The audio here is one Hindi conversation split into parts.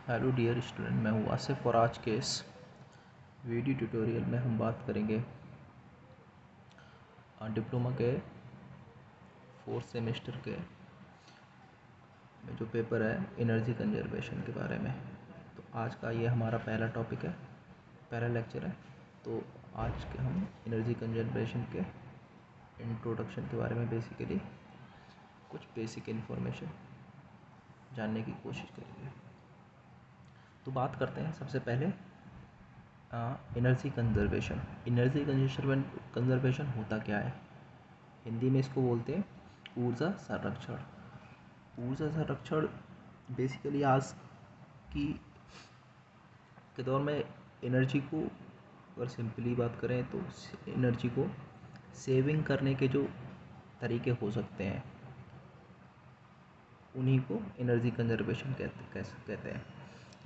हेलो डियर स्टूडेंट, मैं हूँ आसिफ और आज के इस वीडियो ट्यूटोरियल में हम बात करेंगे डिप्लोमा के 4th सेमेस्टर के में जो पेपर है एनर्जी कंजर्वेशन के बारे में। तो आज का ये हमारा पहला टॉपिक है, पहला लेक्चर है। तो आज के हम एनर्जी कंजर्वेशन के इंट्रोडक्शन के बारे में बेसिकली कुछ बेसिक इन्फॉर्मेशन जानने की कोशिश करेंगे। तो बात करते हैं सबसे पहले एनर्जी कंजर्वेशन। एनर्जी कंजर्वेशन होता क्या है? हिंदी में इसको बोलते हैं ऊर्जा संरक्षण। ऊर्जा संरक्षण बेसिकली आज की के दौर में एनर्जी को, अगर सिंपली बात करें तो एनर्जी को सेविंग करने के जो तरीके हो सकते हैं उन्हीं को एनर्जी कंजर्वेशन कहते हैं।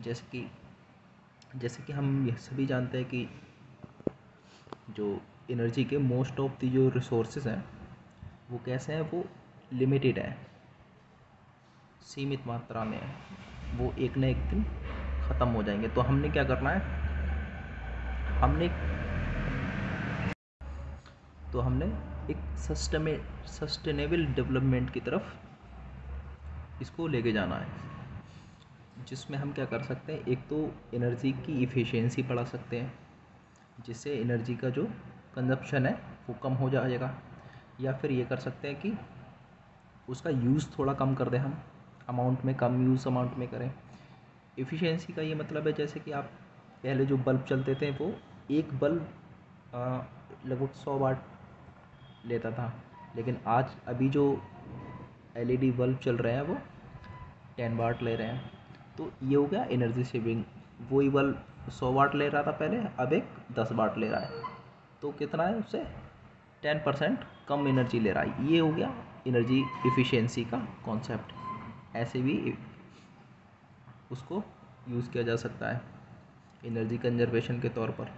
जैसे कि हम यह सभी जानते हैं कि जो एनर्जी के मोस्ट ऑफ दी जो रिसोर्सेज हैं वो कैसे हैं, वो लिमिटेड है, सीमित मात्रा में है, वो एक न एक दिन ख़त्म हो जाएंगे। तो हमने क्या करना है, हमने एक सस्टेनेबल डेवलपमेंट की तरफ इसको लेके जाना है, जिसमें हम क्या कर सकते हैं, एक तो एनर्जी की इफ़िशियंसी बढ़ा सकते हैं, जिससे एनर्जी का जो कंजप्शन है वो कम हो जाएगा। या फिर ये कर सकते हैं कि उसका यूज़ थोड़ा कम कर दें, हम अमाउंट में कम यूज़ अमाउंट में करें। इफ़िशियंसी का ये मतलब है जैसे कि आप पहले जो बल्ब चलते थे वो एक बल्ब लगभग 100 वाट लेता था, लेकिन आज अभी जो LED बल्ब चल रहे हैं वो 10 वाट ले रहे हैं। तो ये हो गया एनर्जी सेविंग। वही बल्ब 100 वाट ले रहा था पहले, अब एक 10 वाट ले रहा है, तो कितना है, उससे 10% कम एनर्जी ले रहा है। ये हो गया एनर्जी इफ़िशियंसी का कॉन्सेप्ट। ऐसे भी उसको यूज़ किया जा सकता है एनर्जी कंजर्वेशन के तौर पर।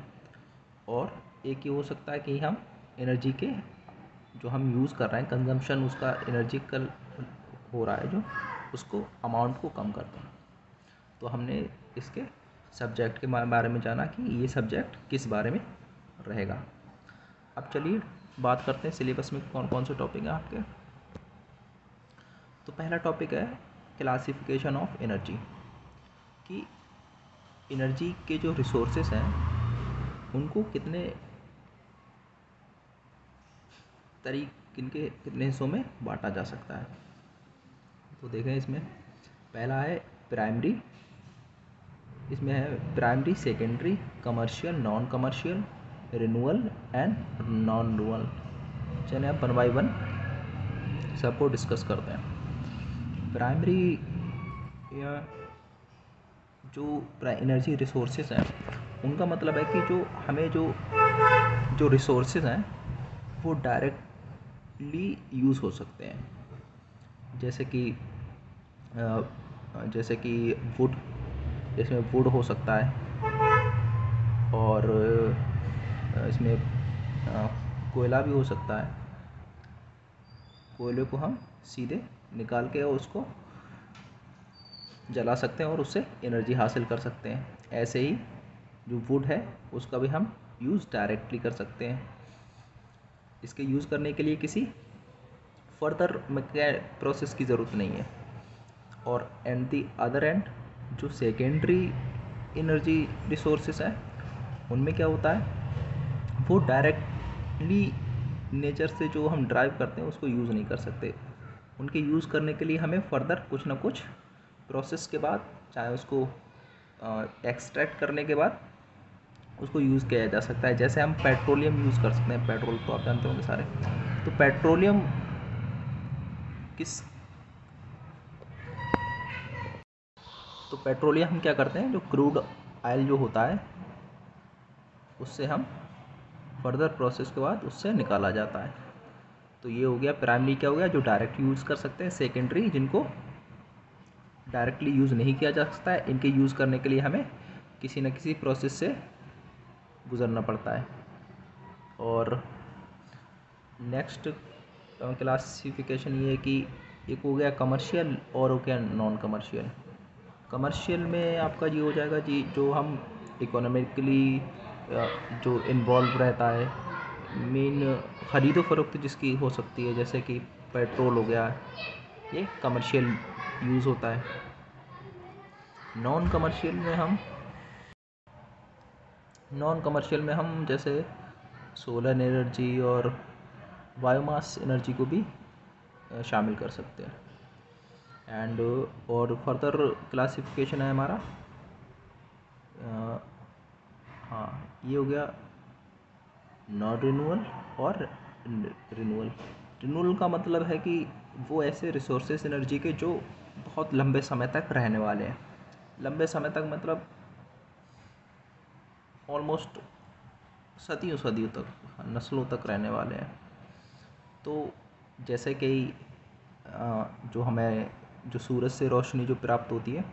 और एक ये हो सकता है कि हम एनर्जी के जो हम यूज़ कर रहे हैं, कंजम्पशन उसका एनर्जिकल हो रहा है जो, उसको अमाउंट को कम कर दें। तो हमने इसके सब्जेक्ट के बारे में जाना कि ये सब्जेक्ट किस बारे में रहेगा। अब चलिए बात करते हैं सिलेबस में कौन कौन से टॉपिक हैं आपके। तो पहला टॉपिक है क्लासिफिकेशन ऑफ एनर्जी, कि एनर्जी के जो रिसोर्सेस हैं उनको कितने कितने हिस्सों में बांटा जा सकता है। तो देखें, इसमें पहला है प्राइमरी, इसमें है primary, secondary, commercial, non commercial, renewal and non renewal. चलिए अब 1 बाय 1 सबको डिस्कस करते हैं। प्राइमरी या जो एनर्जी रिसोर्सेज हैं उनका मतलब है कि जो हमें जो रिसोर्सेज हैं वो डायरेक्टली यूज़ हो सकते हैं। जैसे कि वुड, इसमें वुड हो सकता है, और इसमें कोयला भी हो सकता है। कोयले को हम सीधे निकाल के उसको जला सकते हैं और उससे एनर्जी हासिल कर सकते हैं। ऐसे ही जो वुड है उसका भी हम यूज़ डायरेक्टली कर सकते हैं। इसके यूज़ करने के लिए किसी फर्दर प्रोसेस की ज़रूरत नहीं है। और एंड दी अदर एंड जो सेकेंडरी एनर्जी रिसोर्सेस हैं उनमें क्या होता है, वो डायरेक्टली नेचर से जो हम ड्राइव करते हैं उसको यूज़ नहीं कर सकते। उनके यूज़ करने के लिए हमें फर्दर कुछ ना कुछ प्रोसेस के बाद, चाहे उसको एक्सट्रैक्ट करने के बाद उसको यूज़ किया जा सकता है। जैसे हम पेट्रोलियम यूज़ कर सकते हैं, पेट्रोल तो आप जानते होंगे सारे। तो पेट्रोलियम हम क्या करते हैं, जो क्रूड ऑयल जो होता है उससे हम फर्दर प्रोसेस के बाद उससे निकाला जाता है। तो ये हो गया प्राइमरी, क्या हो गया, जो डायरेक्ट यूज़ कर सकते हैं। सेकेंडरी, जिनको डायरेक्टली यूज़ नहीं किया जा सकता है, इनके यूज़ करने के लिए हमें किसी न किसी प्रोसेस से गुज़रना पड़ता है। और नेक्स्ट क्लासिफिकेशन ये है कि एक हो गया कमर्शियल और हो गया नॉन कमर्शियल। कमर्शियल में आपका ये हो जाएगा जी, जो हम इकोनॉमिकली जो इन्वॉल्व रहता है, मेन ख़रीदो फ़रोख्त जिसकी हो सकती है, जैसे कि पेट्रोल हो गया, ये कमर्शियल यूज़ होता है। नॉन कमर्शियल में हम जैसे सोलर एनर्जी और बायोमास एनर्जी को भी शामिल कर सकते हैं। एंड और फर्दर क्लासिफिकेशन है हमारा, हाँ, ये हो गया नॉन रिन्यूअल और रिन्यूअल। रिन्यूअल का मतलब है कि वो ऐसे रिसोर्सेस एनर्जी के जो बहुत लंबे समय तक रहने वाले हैं। लंबे समय तक मतलब ऑलमोस्ट सदियों सदियों तक, नस्लों तक रहने वाले हैं। तो जैसे कि जो हमें जो सूरज से रोशनी जो प्राप्त होती है,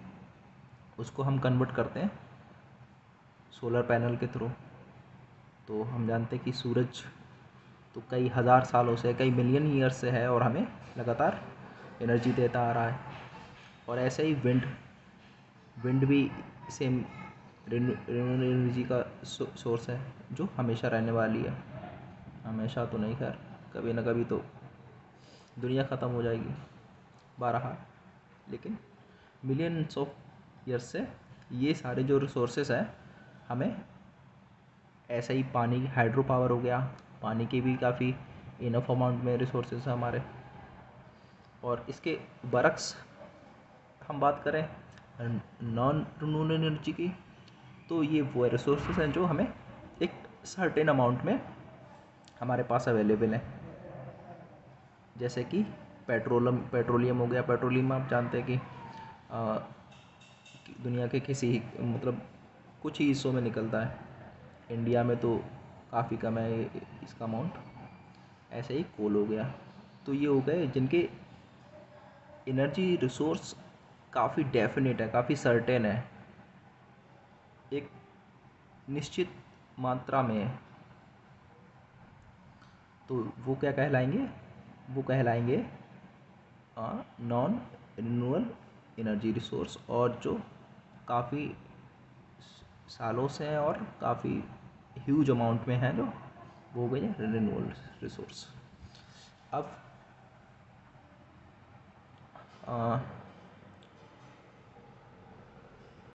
उसको हम कन्वर्ट करते हैं सोलर पैनल के थ्रू। तो हम जानते हैं कि सूरज तो कई हज़ार सालों से, कई मिलियन ईयर से है और हमें लगातार एनर्जी देता आ रहा है। और ऐसे ही विंड भी सेम रिन्यूएबल एनर्जी का सोर्स है, जो हमेशा रहने वाली है। हमेशा तो नहीं, खैर कभी ना कभी तो दुनिया ख़त्म हो जाएगी बहरहाल, लेकिन मिलियंस ऑफ ईयर्स से ये सारे जो रिसोर्सेस हैं हमें, ऐसे ही पानी, हाइड्रो पावर हो गया, पानी के भी काफ़ी इनफ अमाउंट में रिसोर्सेज हैं हमारे। और इसके बरक्स हम बात करें नॉन रिन्यूएबल एनर्जी की, तो ये वो रिसोर्सेज हैं जो हमें एक सर्टेन अमाउंट में हमारे पास अवेलेबल हैं। जैसे कि पेट्रोलियम हो गया। पेट्रोलियम आप जानते हैं कि दुनिया के किसी मतलब कुछ ही हिस्सों में निकलता है। इंडिया में तो काफ़ी कम है इसका अमाउंट। ऐसे ही कोल हो गया। तो ये हो गए जिनके एनर्जी रिसोर्स काफ़ी डेफिनेट है, काफ़ी सर्टेन है, एक निश्चित मात्रा में है। तो वो क्या कहलाएंगे? वो कहलाएंगे नॉन रिन्यूएबल एनर्जी रिसोर्स, और जो काफ़ी सालों से हैं और काफ़ी ह्यूज अमाउंट में हैं, जो वो हो गए रिन्यूएबल रिसोर्स। अब